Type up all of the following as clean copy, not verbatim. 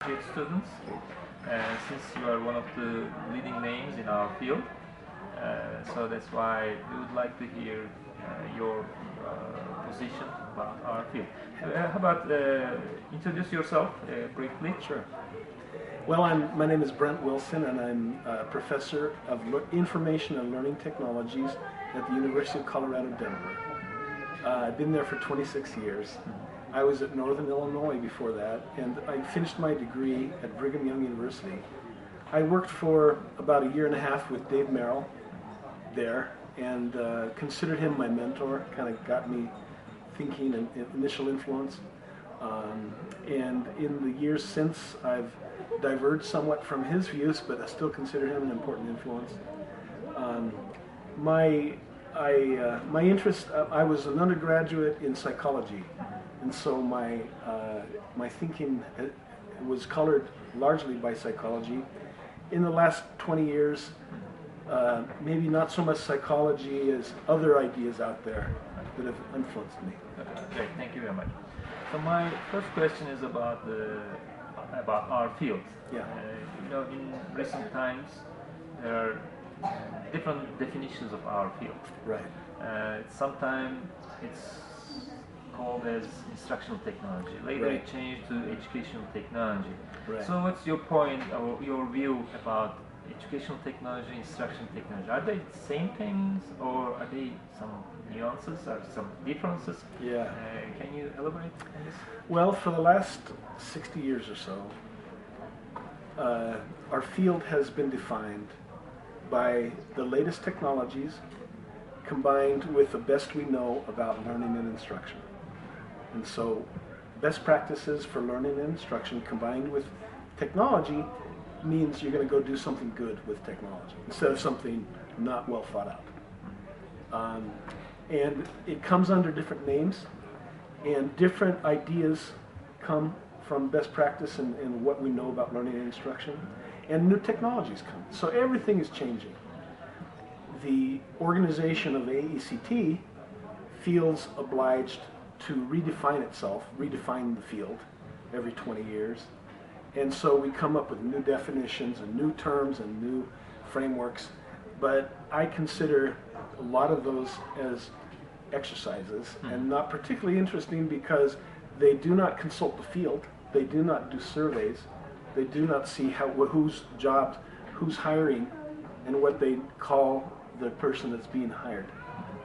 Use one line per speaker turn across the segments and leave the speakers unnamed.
Great students, since you are one of the leading names in our field, so that's why we would like to hear your position about our field. How about introduce yourself briefly?
Sure. Well, my name is Brent Wilson, and I'm a professor of Information and Learning Technologies at the University of Colorado, Denver. I've been there for 26 years. I was at Northern Illinois before that, and I finished my degree at Brigham Young University. I worked for about a year and a half with Dave Merrill there, and considered him my mentor, kind of got me thinking and initial influence. And in the years since, I've diverged somewhat from his views, but I still consider him an important influence. My interest, I was an undergraduate in psychology, and so my thinking was colored largely by psychology. In the last 20 years, maybe not so much psychology as other ideas out there that have influenced me.
Great, thank you very much. So my first question is about our field.
Yeah.
In recent times, there are different definitions of our field.
Right.
Sometimes it's called as instructional technology. Later
Right.
it changed to educational technology.
Right.
So what's your point or your view about educational technology, instruction technology? Are they the same things, or are they some nuances or some differences?
Yeah.
Can you elaborate on this?
Well, for the last 60 years or so, our field has been defined by the latest technologies combined with the best we know about learning and instruction. And so best practices for learning and instruction combined with technology means you're going to go do something good with technology instead of something not well thought out. And it comes under different names, and different ideas come from best practice and what we know about learning and instruction, and new technologies come. So everything is changing. The organization of AECT feels obliged to redefine itself, redefine the field every 20 years. And so we come up with new definitions and new terms and new frameworks. But I consider a lot of those as exercises and not particularly interesting because they do not consult the field. They do not do surveys. They do not see whose jobs, who's hiring, and what they call the person that's being hired.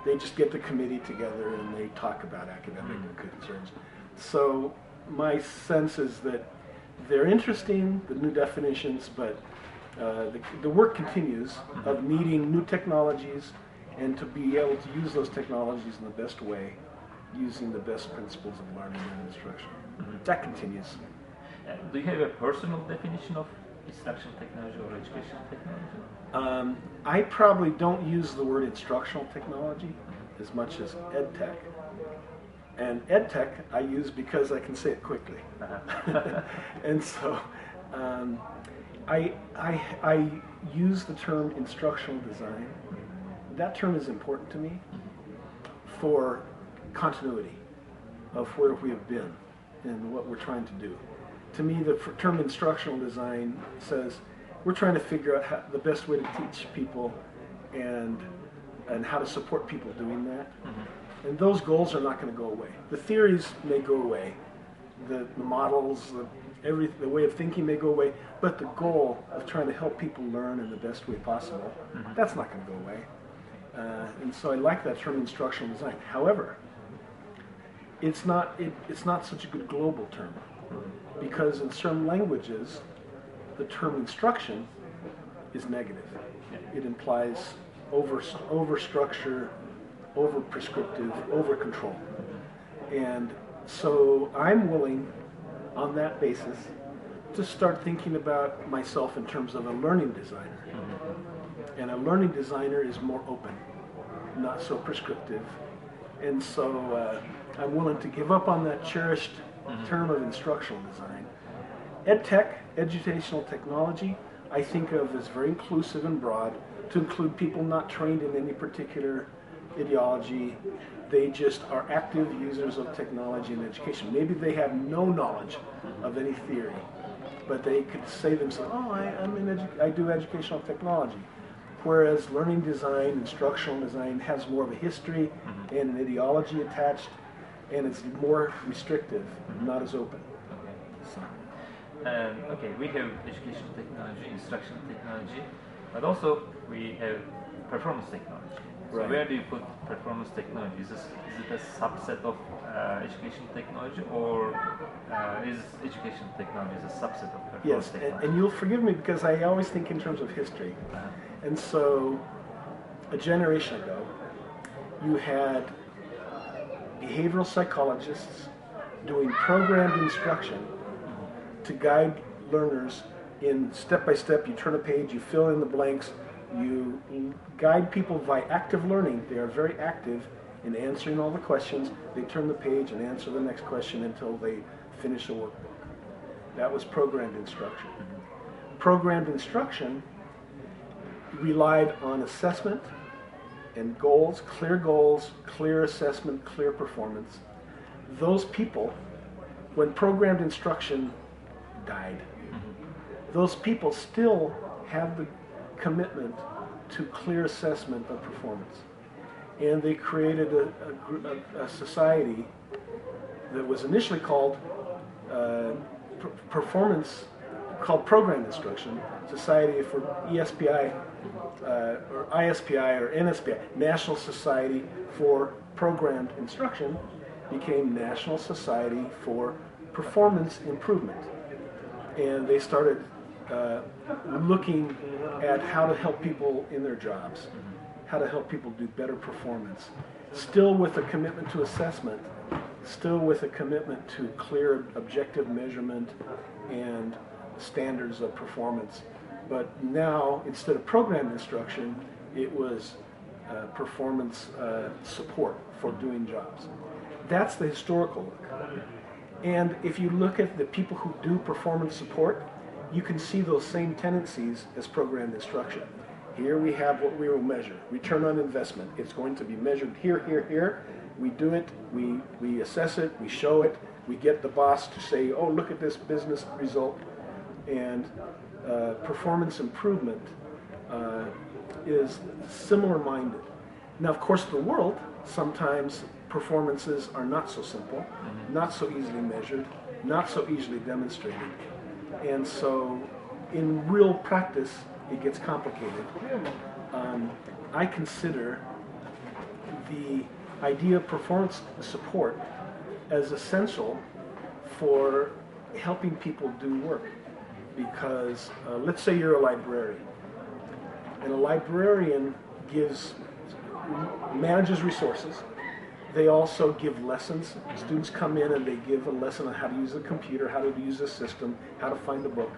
They just get the committee together and they talk about academic concerns. So my sense is that they're interesting, the new definitions, but the work continues of needing new technologies and to be able to use those technologies in the best way, using the best principles of learning and instruction. That continues.
Do you have a personal definition of instructional technology or educational technology?
I probably don't use the word instructional technology as much as EdTech. And EdTech I use because I can say it quickly. And so I use the term instructional design. That term is important to me for continuity of where we have been and what we're trying to do. To me, the term instructional design says we're trying to figure out the best way to teach people and how to support people doing that. And those goals are not going to go away. The theories may go away, the models, the way of thinking may go away, but the goal of trying to help people learn in the best way possible, that's not going to go away. And so I like that term instructional design. However, it's not such a good global term, because in some languages, the term instruction is negative. It implies over structure, over prescriptive, over control. And so I'm willing, on that basis, to start thinking about myself in terms of a learning designer. And a learning designer is more open, not so prescriptive. And so I'm willing to give up on that cherished term of instructional design. EdTech, educational technology, I think of as very inclusive and broad, to include people not trained in any particular ideology. They just are active users of technology in education. Maybe they have no knowledge of any theory, but they could say themselves, oh, I do educational technology. Whereas learning design, instructional design has more of a history and an ideology attached, and it's more restrictive, not as open. So.
Okay, we have educational technology, instructional technology, but also we have performance technology. So
Right.
where do you put performance technology? Is it a subset of educational technology, or is educational technology a subset of performance
Yes,
technology?
and you'll forgive me because I always think in terms of history. And so, a generation ago, you had behavioral psychologists doing programmed instruction to guide learners in step-by-step. You turn a page, you fill in the blanks, you guide people by active learning. They are very active in answering all the questions. They turn the page and answer the next question until they finish a workbook. That was programmed instruction. Programmed instruction relied on assessment and goals, clear assessment, clear performance. Those people, when programmed instruction died, those people still have the commitment to clear assessment of performance. And they created a society that was initially called Programmed Instruction, Society for ESPI, or ISPI or NSPI, National Society for Programmed Instruction, became National Society for Performance Improvement. And they started looking at how to help people in their jobs, how to help people do better performance, still with a commitment to assessment, still with a commitment to clear objective measurement and standards of performance. But now, instead of programmed instruction, it was performance support for doing jobs. That's the historical look. And if you look at the people who do performance support, you can see those same tendencies as programmed instruction. Here we have what we will measure, return on investment. It's going to be measured here, here, here. We do it, we assess it, we show it, we get the boss to say, oh, look at this business result. And performance improvement is similar-minded. Now, of course, the world, sometimes performances are not so simple, not so easily measured, not so easily demonstrated. And so, in real practice, it gets complicated. I consider the idea of performance support as essential for helping people do work. Because let's say you're a librarian, and a librarian manages resources. They also give lessons. Students come in and they give a lesson on how to use a computer, how to use a system, how to find a book.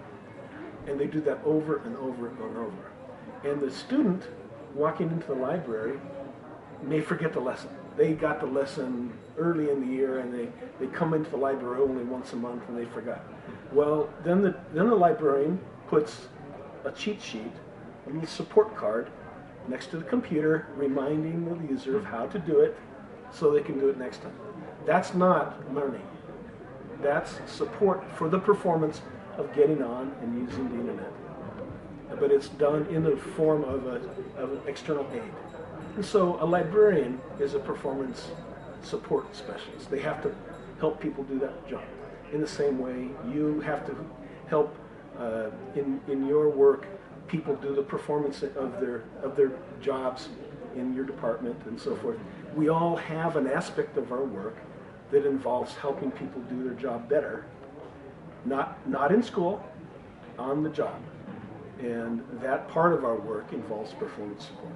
And they do that over and over and over. And the student walking into the library may forget the lesson. They got the lesson early in the year and they come into the library only once a month and they forgot. Well, then the librarian puts a cheat sheet, a little support card, next to the computer, reminding the user of how to do it so they can do it next time. That's not learning. That's support for the performance of getting on and using the internet. But it's done in the form of an external aid. And so a librarian is a performance support specialist. They have to help people do that job. In the same way, you have to help in your work people do the performance of their jobs in your department and so forth. We all have an aspect of our work that involves helping people do their job better, not in school, on the job. And that part of our work involves performance support.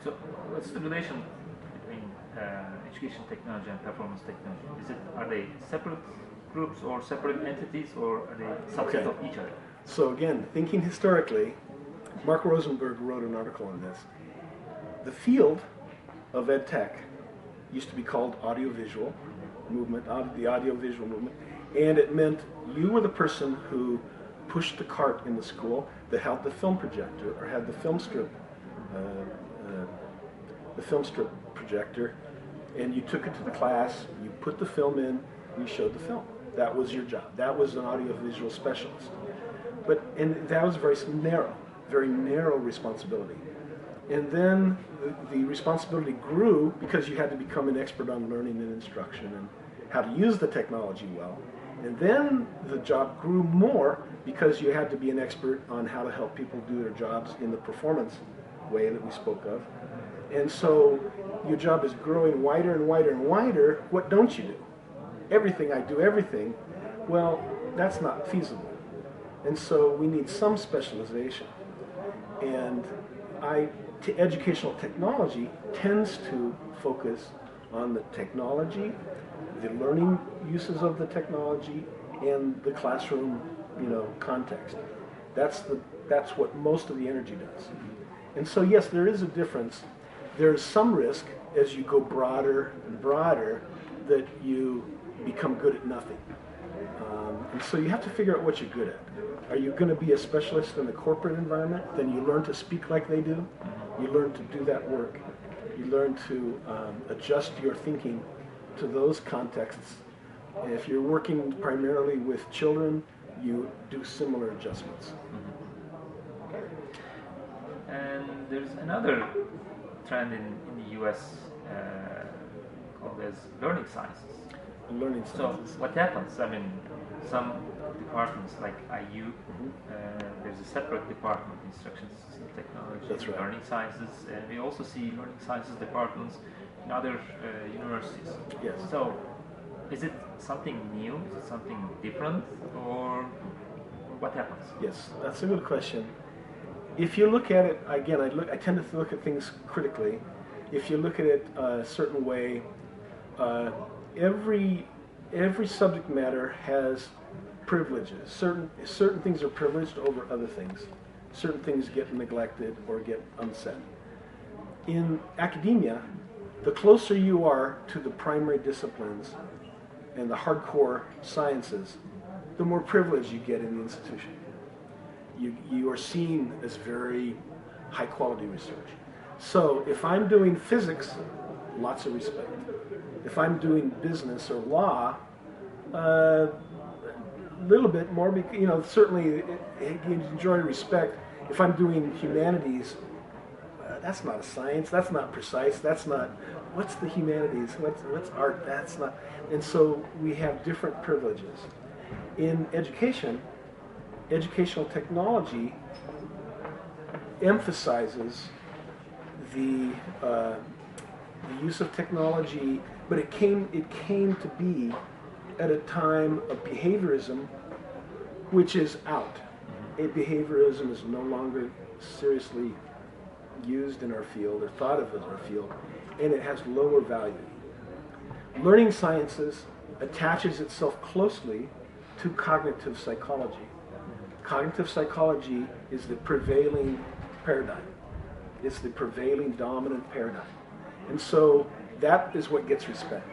So, what's the relation between education technology and performance technology? Are they separate groups or separate entities, or are they subsets of each other?
So again, thinking historically, Mark Rosenberg wrote an article on this. The field of ed tech used to be called audiovisual movement, the audiovisual movement, and it meant you were the person who pushed the cart in the school that held the film projector or had the film strip projector, and you took it to the class, you put the film in, you showed the film. That was your job. That was an audiovisual specialist. And that was very narrow responsibility. And then the responsibility grew because you had to become an expert on learning and instruction and how to use the technology well. And then the job grew more because you had to be an expert on how to help people do their jobs in the performance way that we spoke of. And so your job is growing wider and wider and wider. What don't you do? Everything, I do everything. Well, that's not feasible. And so we need some specialization. And educational technology tends to focus on the technology, the learning uses of the technology, and the classroom, context. That's what most of the energy does. And so yes, there is a difference. There's some risk as you go broader and broader that you become good at nothing. And so you have to figure out what you're good at. Are you going to be a specialist in the corporate environment? Then you learn to speak like they do. You learn to do that work. You learn to adjust your thinking to those contexts. And if you're working primarily with children, you do similar adjustments.
And there's another trend in the U.S. Called as learning sciences.
Learning sciences.
So what happens? I mean, some departments like IU, there's a separate department, instruction system technology,
That's right.
learning sciences, and we also see learning sciences departments in other universities.
Yes.
So is it something new? Is it something different? Or what happens?
Yes, that's a good question. If you look at it, again, I tend to look at things critically. If you look at it a certain way, every subject matter has privileges. Certain things are privileged over other things. Certain things get neglected or get unsaid. In academia, the closer you are to the primary disciplines and the hardcore sciences, the more privilege you get in the institution. You are seen as very high quality research. So if I'm doing physics, lots of respect. If I'm doing business or law, a little bit more, certainly you enjoy respect. If I'm doing humanities, that's not a science, that's not precise, that's not, what's the humanities, what's art, that's not, and so we have different privileges. In education, educational technology emphasizes the use of technology, but it came to be at a time of behaviorism, which is out. Behaviorism is no longer seriously used in our field or thought of as our field, and it has lower value. Learning sciences attaches itself closely to cognitive psychology. Cognitive psychology is the prevailing paradigm. It's the prevailing dominant paradigm. And so that is what gets respect.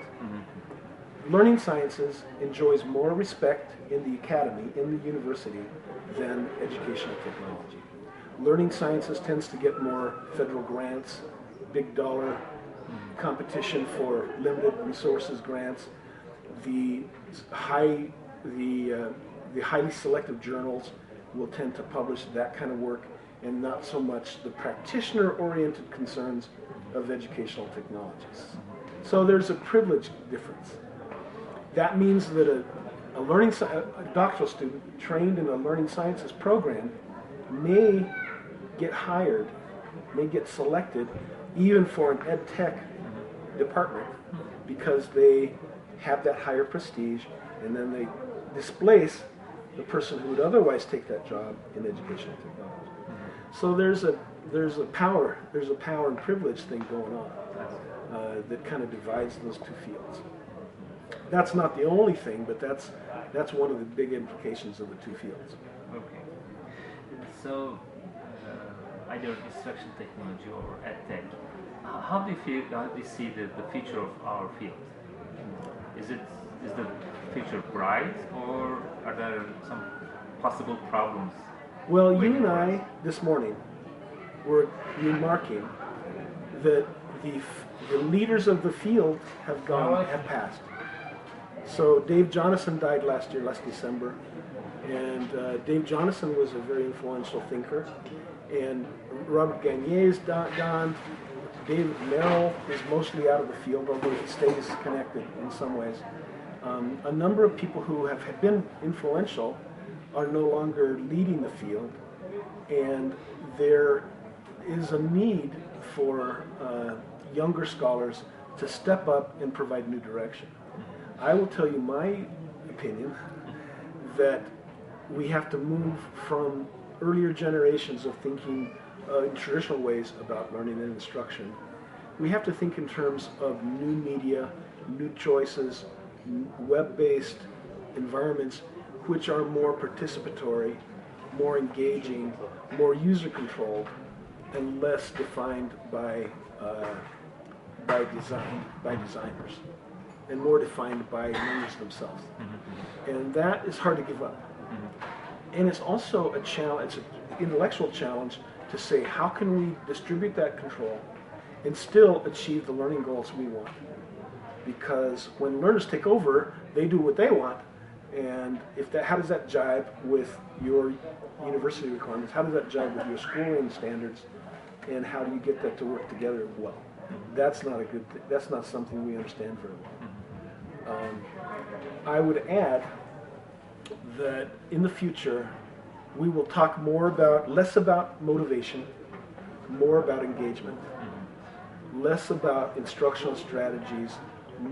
Learning sciences enjoys more respect in the academy, in the university, than educational technology. Learning sciences tends to get more federal grants, big dollar competition for limited resources grants. The highly selective journals will tend to publish that kind of work, and not so much the practitioner-oriented concerns of educational technologies. So there's a privilege difference. That means that a doctoral student trained in a learning sciences program may get hired, may get selected even for an ed tech department because they have that higher prestige, and then they displace the person who would otherwise take that job in educational technology. So there's a power and privilege thing going on that kind of divides those two fields. That's not the only thing, but that's one of the big implications of the two fields.
Okay. So either instruction technology or ed tech, how do you see the future of our field? Is the future bright, or are there some possible problems?
Well, you and I this morning were remarking that the leaders of the field have passed. So Dave Jonasson died last December, and Dave Jonasson was a very influential thinker, and Robert Gagne's gone. David Merrill is mostly out of the field, although he stays connected in some ways. A number of people who have been influential are no longer leading the field, and there is a need for younger scholars to step up and provide new direction. I will tell you my opinion that we have to move from earlier generations of thinking in traditional ways about learning and instruction. We have to think in terms of new media, new choices, web-based environments which are more participatory, more engaging, more user-controlled, and less defined by designers, and more defined by learners themselves. And that is hard to give up. And it's also a challenge, it's an intellectual challenge to say, how can we distribute that control and still achieve the learning goals we want? Because when learners take over, they do what they want, and how does that jibe with your university requirements? How does that jibe with your schooling standards? And how do you get that to work together well? That's not a good thing. That's not something we understand very well. I would add that in the future, we will talk less about motivation, more about engagement, less about instructional strategies,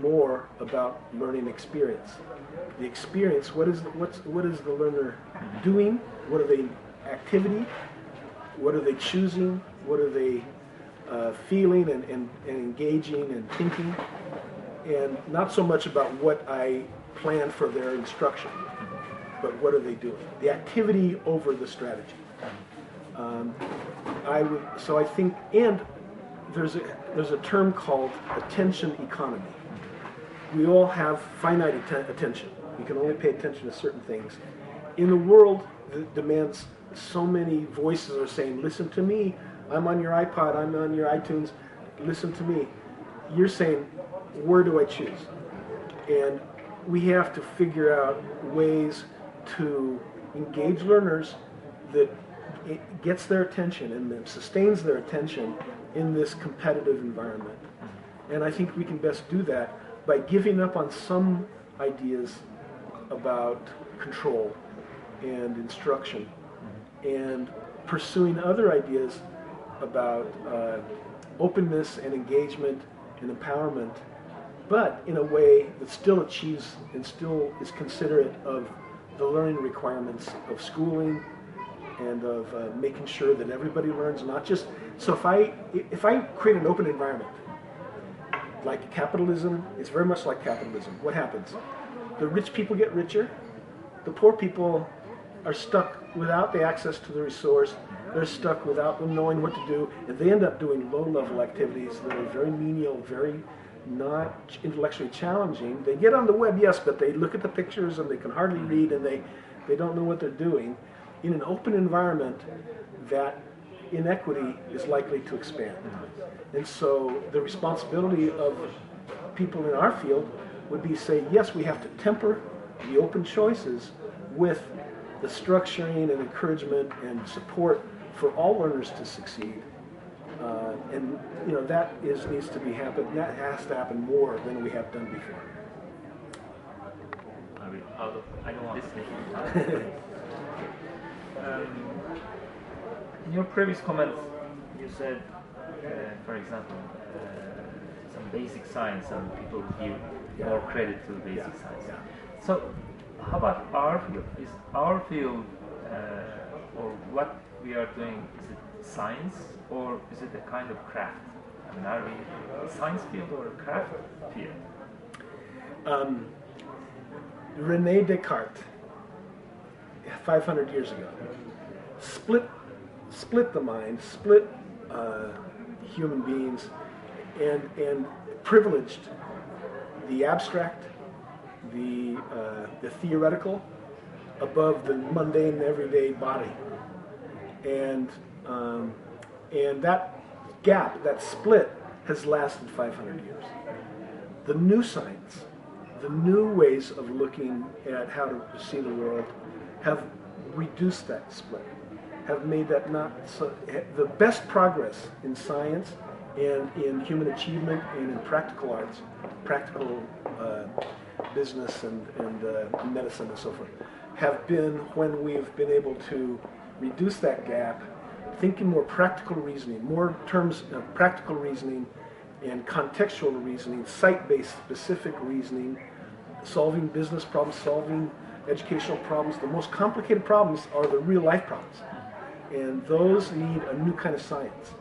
more about learning experience. The experience, what is the learner doing? What are they activity? What are they choosing? What are they feeling and engaging and thinking? And not so much about what I plan for their instruction, but what are they doing? The activity over the strategy. So I think, and there's a term called attention economy. We all have finite attention. We can only pay attention to certain things. In a world that demands so many voices are saying, listen to me, I'm on your iPod, I'm on your iTunes, listen to me. You're saying, where do I choose? And we have to figure out ways to engage learners that it gets their attention and that sustains their attention in this competitive environment. And I think we can best do that by giving up on some ideas about control and instruction and pursuing other ideas about openness and engagement and empowerment, but in a way that still achieves and still is considerate of the learning requirements of schooling and of making sure that everybody learns, not just... So if I create an open environment, like capitalism, it's very much like capitalism. What happens? The rich people get richer, the poor people are stuck without the access to the resource, they're stuck without them knowing what to do, and they end up doing low-level activities that are very menial, very not intellectually challenging. They get on the web, yes, but they look at the pictures and they can hardly read and they don't know what they're doing. In an open environment, that inequity is likely to expand. And so the responsibility of people in our field would be to say, yes, we have to temper the open choices with the structuring and encouragement and support for all learners to succeed. And that needs to be happen. That has to happen more than we have done before.
I don't want listening. In your previous comments, you said, for example, some basic science, and people give more credit to basic science.
Yeah.
So, how about our field? Is our field, or what we are doing, is it science or is it a kind of craft? I mean, are we a science field or a craft field?
René Descartes, 500 years ago, split the mind, split human beings, and privileged the abstract, the theoretical, above the mundane, everyday body, and that gap, that split, has lasted 500 years. The new science the new ways of looking at how to see the world have reduced that split, have made that not so. The best progress in science and in human achievement and in practical arts, practical business and medicine and so forth, have been when we've been able to reduce that gap, thinking more practical reasoning, more terms of practical reasoning and contextual reasoning, site-based specific reasoning, solving business problems, solving educational problems. The most complicated problems are the real-life problems, and those need a new kind of science.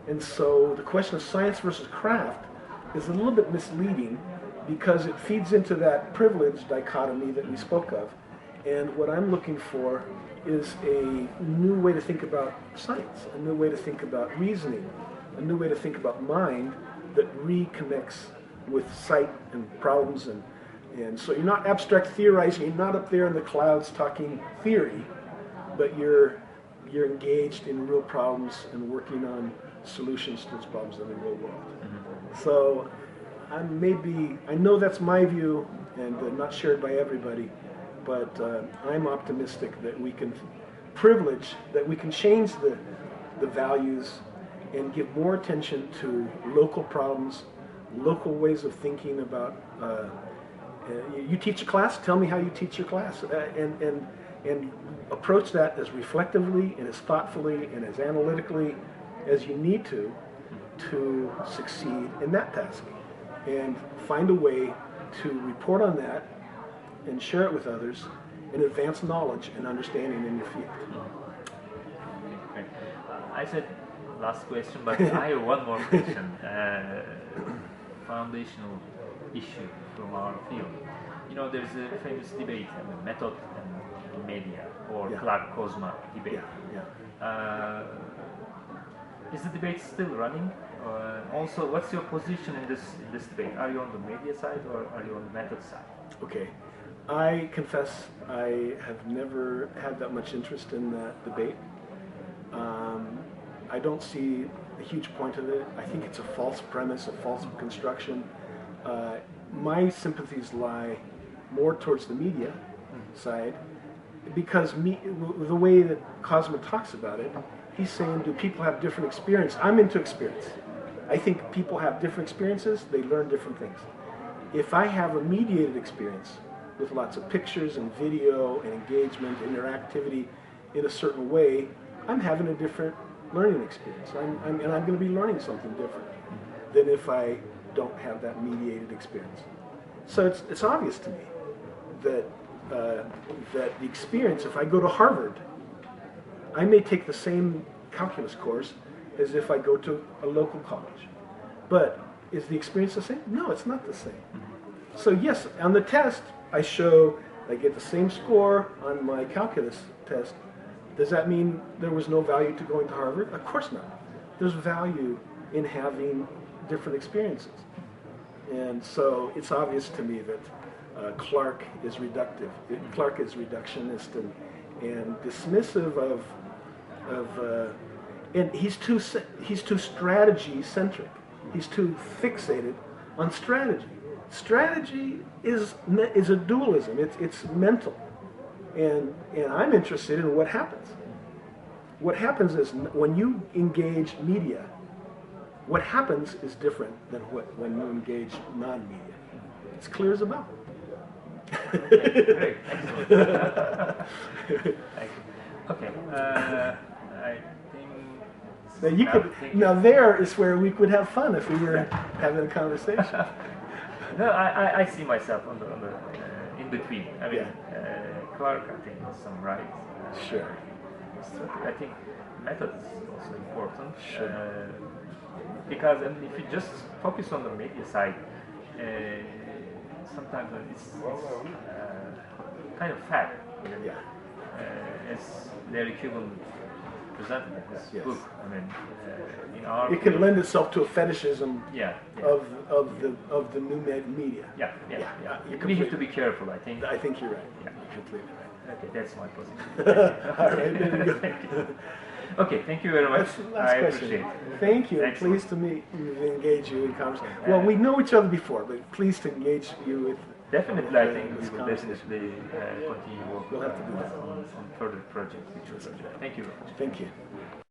And so the question of science versus craft is a little bit misleading because it feeds into that privilege dichotomy that we spoke of. And what I'm looking for is a new way to think about science, a new way to think about reasoning, a new way to think about mind that reconnects with sight and problems. And so you're not abstract theorizing, you're not up there in the clouds talking theory, but you're engaged in real problems and working on solutions to those problems in the real world. Mm-hmm. So I know that's my view and not shared by everybody, but I'm optimistic that we can change the values and give more attention to local problems, local ways of thinking about. You teach a class, tell me how you teach your class, and approach that as reflectively and as thoughtfully and as analytically as you need to succeed in that task. And find a way to report on that and share it with others and advance knowledge and understanding in your field.
Okay. I said last question, but I have one more question. Foundational issue from our field. You know, there's a famous debate, method and media, or Clark-Kozma debate. Is the debate still running? Also, what's your position in this debate? Are you on the media side or are you on the method side?
Okay. I confess I have never had that much interest in that debate. I don't see a huge point of it. I think it's a false premise, a false construction. My sympathies lie more towards the media side, because the way that Kozma talks about it, he's saying, do people have different experience? I'm into experience. I think people have different experiences, they learn different things. If I have a mediated experience with lots of pictures and video and engagement, interactivity in a certain way, I'm having a different learning experience. And I'm going to be learning something different than if I don't have that mediated experience. So it's obvious to me that the experience, if I go to Harvard, I may take the same calculus course as if I go to a local college. But is the experience the same? No, it's not the same. So yes, on the test, I get the same score on my calculus test. Does that mean there was no value to going to Harvard? Of course not. There's value in having different experiences. And so it's obvious to me that Clark is reductive. Clark is reductionist and dismissive of and he's too strategy centric. He's too fixated on strategy. Strategy is a dualism. It's mental, and I'm interested in what happens. What happens is when you engage media, what happens is different than when you engage non-media. It's clear as a bell.
Okay, great, excellent. Thank you. Okay, I think
now there is where we could have fun if we were having a conversation.
No, I see myself on the in between. I mean, Clark, I think, has some right.
Sure.
I think method is also important.
Sure.
Because if you just focus on the media side, sometimes it's kind of fat.
Yeah.
As Larry Cuban presented in his book. I mean, in our
it can lend itself to a fetishism of the new media.
Yeah. We have to be careful, I think.
I think you're right. Yeah, completely right.
Okay, that's my position.
All right, there you go.
Okay, thank you very much.
That's the last
I
question.
appreciate it.
Thank you.
Excellent.
Pleased to engage you in conversation. Well, we know each other before, but pleased to engage you with.
Definitely, I think we
this
will
conversation.
definitely continue working
We'll have to do that.
on further projects. Which was, thank you very much.
Thank you.